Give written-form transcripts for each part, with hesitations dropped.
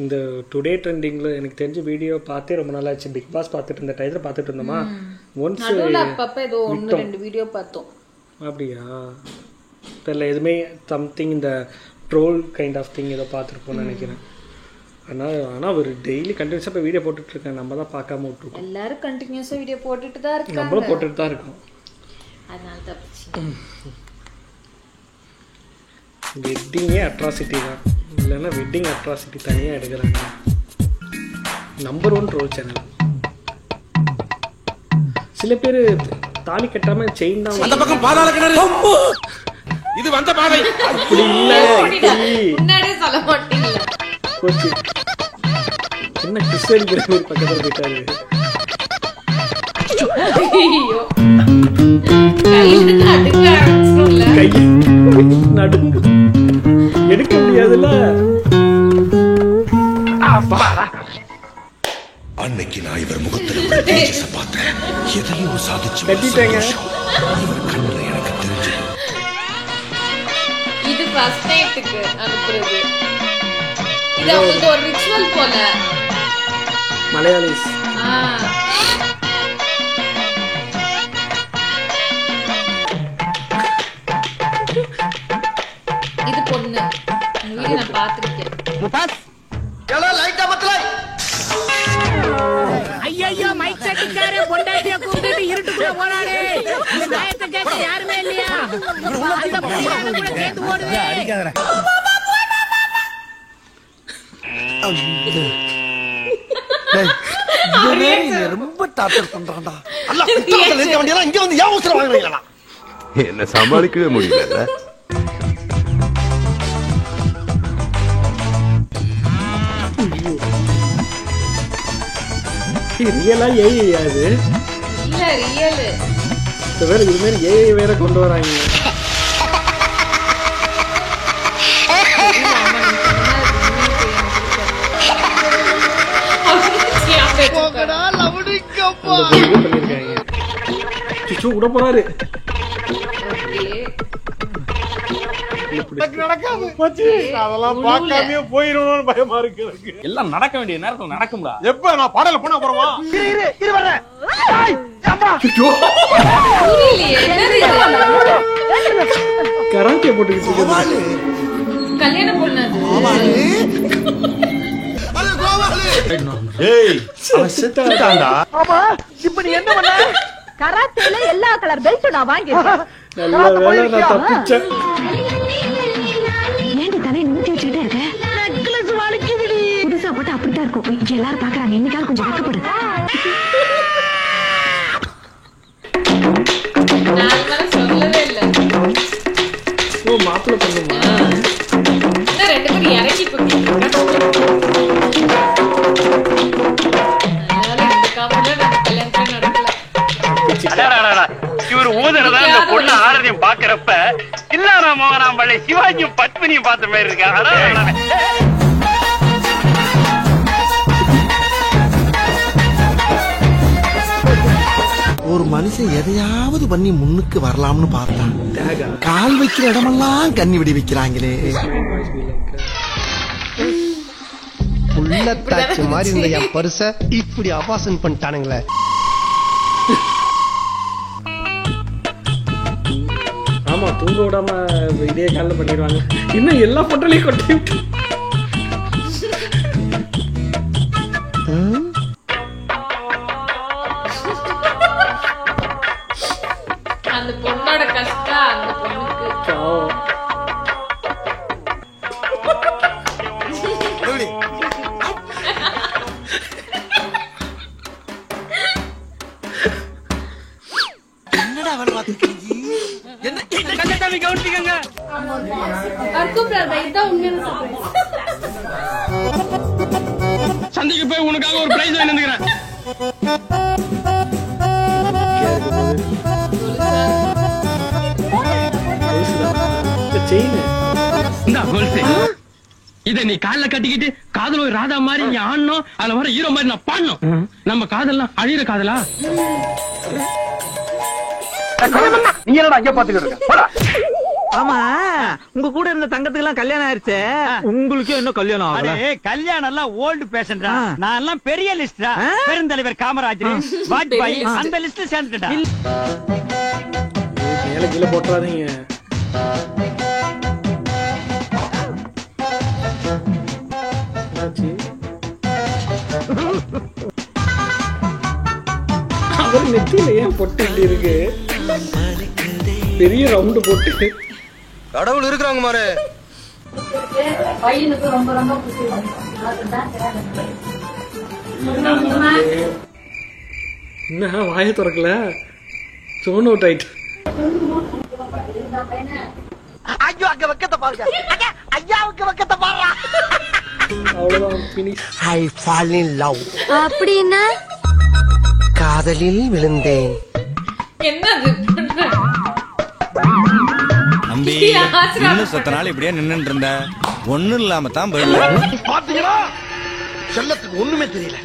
இந்த டுடே ட்ரெண்டிங்ல எனக்கு தெரிஞ்ச வீடியோ பார்த்தே ரொம்ப நாள் ஆச்சு. பிக் பாஸ் பார்த்துட்டு இருந்த டைத்துல பார்த்துட்டு இருந்தோமா, ஒன்ஸ் அப்பப்ப ஏதோ 1-2 வீடியோ பார்த்தோம். அப்படியா தெரியல, எதுவுமே சம்திங் இந்த ட்ரோல் கைண்ட் ஆஃப் திங் ஏதோ பார்த்துருப்போம்னு நினைக்கிறேன். ஆனால் ஒரு டெய்லி கண்டினியூஸாக இப்போ வீடியோ போட்டுட்ருக்கேன். நம்ம தான் பார்க்காம விட்டுருக்கோம். எல்லாரும் கண்டினியூஸாக வீடியோ போட்டுட்டு தான் இருக்காங்க. நம்மளும் போட்டுட்டு தான் இருக்கோம். அதனால தப்பிச்சு. வெட்டிங்கே அட்ராசிட்டி தான், இல்லைன்னா வெட்டிங் அட்ராசிட்டி தனியாக எடுக்கிறாங்க. Number 1 troll channel. சில பேர் தாலி கட்டாமல் செயின் தான். அந்த பக்கம் பாதாள கிணறு, இது வந்த பாதை. அப்படி இல்லை, முன்னாடியே சொல்ல மாட்டீங்க. போச்சு என்ன கிறிஸ்டியன் பக்கத்தில் போயிட்டாரு. கை நடுங்கு, எடுக்க முடியாதுல்ல. அன்னைக்கு நான் இவர் முகத்துல பார்த்தேன், எதையும் சாதிச்சு கட்டிட்டேங்க. இவர் கண்ணுல எனக்கு தெரிஞ்சு இது ஃபர்ஸ்ட் நைட்டுக்கு அனுப்புறது. இது அவங்களுக்கு ஒரு ரிச்சுவல் போல. மலையாளிஸ் இது பொண்ணு. இந்த வீடியோ நான் பார்த்திருக்கேன். முபாஸ் எல்லாம் லைட்டா மத்தலை. ஐயோ மைக் செட்டிங்காரே பொண்டாட்டிய கூப்பிட்டு இருட்டுக்குள்ள போறானே. இந்த நாயத்தை கேட்க யாருமே இல்லையா? அந்த பொண்ணு கூட கேட்டு ஓடுதே. அடிக்காதடா. ரொம்ப டார்ச்சர் பண்றான்டா. அல்லாஹ் குத்தத்துல இருக்க வேண்டியதா இங்க வந்து ஏன் உசுர வாங்குறீங்களா? என்ன சமாளிக்கவே முடியல. ரியலா ஏஐ அது இல்ல ரியல். வேற இது மாதிரி ஏஐ வேற கொண்டு வராங்க. விட போறாரு. அதெல்லாம் பார்க்காமயே போயிடணும்னு பயமா இருக்கு எனக்கு. எல்லாம் நடக்க வேண்டிய நேரத்துல நடக்கும்டா. எப்ப நான் பாடல போனா அப்புறமா கராத்தே போட்டுக்கிட்டு கல்யாணம் பொண்ணு. ஏய் அவன் செத்துட்டான்டா. ஆமா இப்போ நீ என்ன பண்ண? கராத்தேல எல்லா கலர் பெல்ட் நான் வாங்கிட்டேன். நல்ல வேளை நான் தப்பிச்சேன். ஏன்டி தலை நிமித்தி வச்சுக்கிட்டே இருக்க? நெக்லஸ் வலிக்குதுடி. புதுசா போட்டு அப்படிதான் இருக்கும். எல்லாரும் பாக்குறாங்க. இன்னைக்காவது கொஞ்சம் வெக்கப்படு. நான் வர சொல்லவே இல்ல. ஓ மாப்பிள்ளை பண்ணுமா? இந்த ரெண்டு பேரும் இறங்கி போயிட்டாங்க. இவர் ஊதுறதா இந்த பொண்ணு ஆரதியும் பாக்குறப்ப இல்லாரா மோகனாம்பள்ளி சிவாஜியும் பத்மினியும் பார்த்த மாதிரி இருக்கா. ஒரு மனுஷன் எதையாவது பண்ணி முன்னுக்கு வரலாம்னு பார்த்தான். கால் வைக்கிற இடமெல்லாம் கண்ணி விடி வைக்கிறாங்களே. உள்ளத்தாச்சு மாதிரி இருந்த என் பரிச இப்படி அபாசன் பண்ணிட்டானுங்களே. ஆமா தூங்க விடாம இதே கால பண்ணிடுவாங்க. இன்னும் எல்லா பொட்டலையும் கொட்டி அந்த பொண்ணோட கஷ்டம் அந்த பொண்ணுக்கு. என்னடா அவன் பாத்துக்கிட்டு என்ன கண்ணத்தாமி கவுண்டிக்கங்க. சந்தைக்கு போய் உனக்காக ஒரு பிரைஸ் வாங்கி வந்துக்கிறேன். இந்தா கொலுசு. இத நீ கால்ல கட்டிக்கிட்டு காதல் ஒரு ராதா மாதிரி நீ ஆடணும். அதுல வர ஹீரோ மாதிரி நான் பாடணும். நம்ம காதல்லாம் அழியிற காதலா? நீ என்னடா அங்க பாத்துக்கிட்டு இருக்க? ஆமா உங்க கூட இருந்த தங்கத்துக்கு எல்லாம் கல்யாணம் ஆயிருச்சு, உங்களுக்கு என்ன கல்யாணம் ஆகல? கல்யாணம் எல்லாம் ஓல்டு பேஷன்டா, நான் எல்லாம் பெரிய லிஸ்டா. பெருந்தலைவர் காமராஜர், வாஜ்பாய் அந்த லிஸ்ட்ல சேர்ந்துட்டா. மேல கீழே போட்டுறாதீங்க. அவர் நெத்தியில ஏன் பொட்டு இப்படி இருக்கு? பெரிய ரவுண்டு போட்டு கடவுள் இருக்கிறாங்க மாரு. பையனுக்கு ரொம்ப ரொம்ப என்ன வாயை திறக்கல, சோன் அவுட் ஆயிட்டு. ஐயோ அங்க வெக்கத்தை பாருங்க, ஐயாவுக்கு வெக்கத்தை பாருங்க. அவ்வளவுதான் finish. I fall in love. அப்படின்னா காதலில் விழுந்தேன். என்னது நம்பி இன்னும் சத்த நாள் இப்படியே நின்னுட்டு இருந்த, ஒண்ணும் இல்லாம தான் பாத்தீங்களா, செல்லத்துக்கு ஒண்ணுமே தெரியல.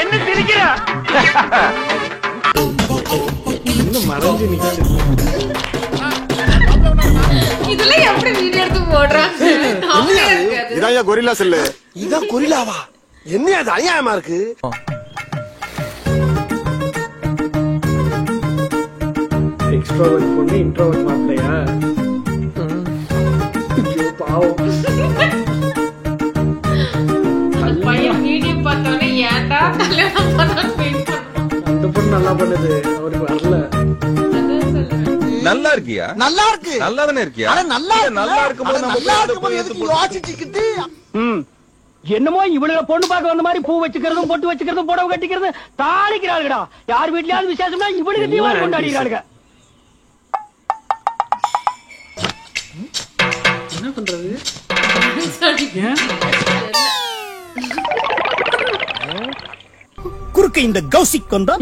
என்ன சிரிக்கிற? இன்னும் மறைஞ்சு நிக்குது. இதெல்லாம் எப்படி வீடியோ எடுத்து போடுறாங்க? இதான் கொரில்லா செல்லு. இதான் கொரில்லாவா? என்ன அது அநியாயமா இருக்கு. எக்ஸ்ட்ரோவர்ட் பொண்ணு இன்ட்ரோவர்ட் மாப்பிளையா? பாவம். பையன் வீடியோ பார்த்தோன்னே ஏன்டா கல்யாணம் பண்ணான்னு வெயிட் பண்ணுவான். அந்த பொண்ணு நல்லா பண்ணுது, அவருக்கு வரல. நல்லா இருக்கியா? நல்லா இருக்கு. நல்லா தானே இருக்கியா? நல்லா இருக்கும்போது நல்லா இருக்கும்போது எதுக்கு யோசிச்சுக்கிட்டு? என்னமோ இவளுக பொண்ணு பார்க்க வந்த மாதிரி பூ வச்சுக்கிறதும் பொட்டு வச்சுக்கிறதும் புடவை கட்டிக்கிறது தாளிக்கிறாளுடா. யார் வீட்லயாவது விசேஷம்னா இவளுக்கு தீவாளி கொண்டாடிக்கிறாளுங்க. என்ன பண்றது? குறுக்க இந்த கௌசிக் கொண்டா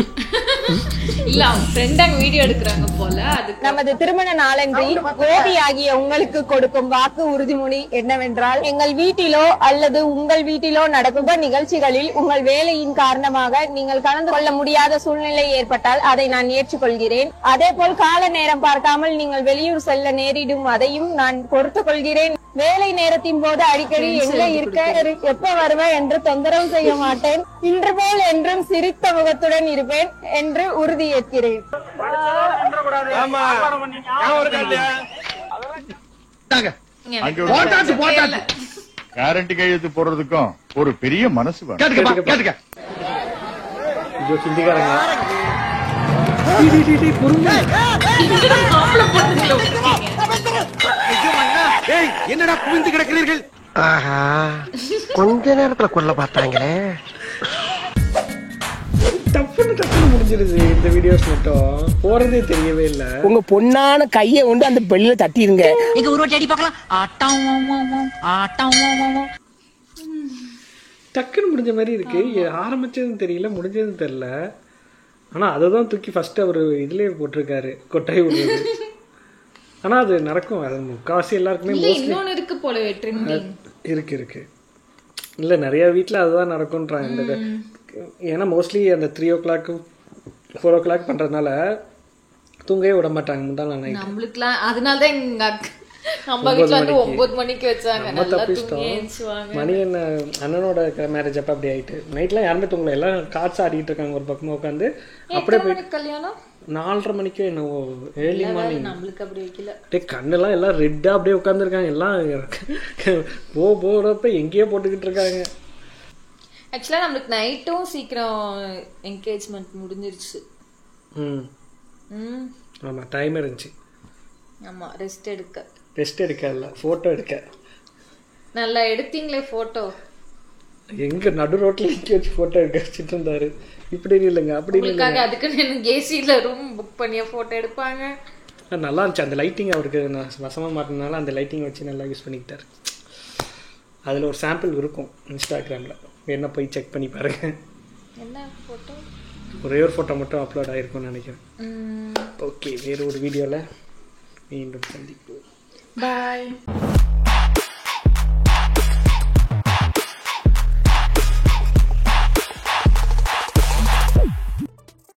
இல்ல அவங்க ஃப்ரெண்ட் அங்க வீடியோ எடுக்கறாங்க போல. அதுக்கு நமது திருமண நாளன்றி கோபி ஆகிய உங்களுக்கு கொடுக்கும் வாக்கு உறுதிமொழி என்னவென்றால், எங்கள் வீட்டிலோ அல்லது உங்கள் வீட்டிலோ நடக்கும் நிகழ்ச்சிகளில் உங்கள் வேலையின் காரணமாக நீங்கள் கலந்து கொள்ள முடியாத சூழ்நிலை ஏற்பட்டால் அதை நான் ஏற்றுக்கொள்கிறேன். அதே போல் கால நேரம் பார்க்காமல் நீங்கள் வெளியூர் செல்ல நேரிடும் அதையும் நான் பொறுத்துக் கொள்கிறேன். வேலை நேரத்தின் போது அடிக்கடி எங்க இருக்க, எப்ப வருவேன் என்று தொந்தரவு செய்ய மாட்டேன். இன்று போல் என்றும் சிரித்த முகத்துடன் இருப்பேன் என்று உறுதியேற்கிறேன். கேரண்டி கையெழுத்து போடுறதுக்கும் ஒரு பெரிய மனசு வேணும். என்னடா குவிந்து கிடக்கிறீர்கள்? ஆஹா, கொஞ்ச நேரத்துல கொல்ல பார்த்தாங்களே. டப்புன்னு முடிஞ்சிருது. இந்த வீடியோஸ் மட்டும் போறதே தெரியவே இல்ல. உங்க பொண்ணான கையை வந்து அந்த பெல்லில தட்டிடுங்க. எங்க ஒரு வாட்டி அடி பார்க்கலாம். டக்குன்னு முடிஞ்ச மாதிரி இருக்கு. ஆரம்பிச்சதும் தெரியல, முடிஞ்சதும் தெரியல. ஆனா அததான் தூக்கி ஃபர்ஸ்ட் அவர் இதுலயே போட்டிருக்காரு, கொட்டாய் விடுறது. ஆனா அது நடக்கும். அது முக்காவாசி எல்லாருக்குமே இன்னொன்னு இருக்கு போல ட்ரெண்டிங் இருக்கு. இல்ல நிறைய வீட்டுல அதுதான் நடக்கும்ன்றாங்க. இந்த ஏன்னா மோஸ்ட்லி அந்த 3 o'clock 4 o'clock பண்றதுனால தூங்கவே விட மாட்டாங்க முந்தாள் நைட். நம்மளுக்குலாம் அதனாலதான் எங்க நம்ம வீட்டுல வந்து 9 மணிக்கு வச்சாங்க. நல்லா தூங்கி எழுந்துவாங்க. மணி என்ன அண்ணனோட மேரேஜ் அப்ப அப்படி ஆயிட்டு நைட்லாம் யாருமே தூங்கல, எல்லாம் காட்ஸ் ஆடிட்டு இருக்காங்க ஒரு பக்கமா உட்காந்து. அப்படியே போய் கல்யாணம் 4:30 மணிக்கு என்னவோ ஏர்லி மார்னிங். நம்மளுக்கு அப்படி வைக்கல. கண்ணெல்லாம் எல்லாம் ரெட்டா அப்படியே உட்காந்துருக்காங்க. எல்லாம் போறப்ப எங்கேயோ போட்டுக்கிட்டு இருக்காங்க. ஆக்சுவலா நம்மளுக்கு நைட்டும் சீக்கிரம் என்கேஜ்மெண்ட் முடிஞ்சிருச்சு. ஆமா டைம் இருந்துச்சு. ஆமா ரெஸ்ட் எடுக்க இல்ல போட்டோ எடுக்க. நல்லா எடுத்தீங்களே போட்டோ. எங்க நடு ரோட்ல நிக்க வச்சு போட்டோ எடுக்க வச்சுட்டு இருந்தாரு. இப்படி இல்லைங்க அப்படி இல்லைங்க. அதுக்கு எனக்கு ஏசில ரூம் புக் பண்ணிய போட்டோ எடுப்பாங்க. நல்லா இருந்துச்சு. அந்த லைட்டிங் அவருக்கு வசமா மாட்டினால அந்த லைட்டிங் வச்சு நல்லா யூஸ் பண்ணிக்கிட்டாரு. அதில் ஒரு சாம்பிள் இருக்கும் இன்ஸ்டாகிராமில், என்ன போய் செக் பண்ணி பாருங்க. என்ன ஃபோட்டோ? ஒரே ஒரு ஃபோட்டோ மட்டும் அப்லோட் ஆகிருக்கும்னு நினைக்கிறேன். ஓகே, வேறு ஒரு வீடியோவில் மீண்டும் சந்திப்போம். பாய்.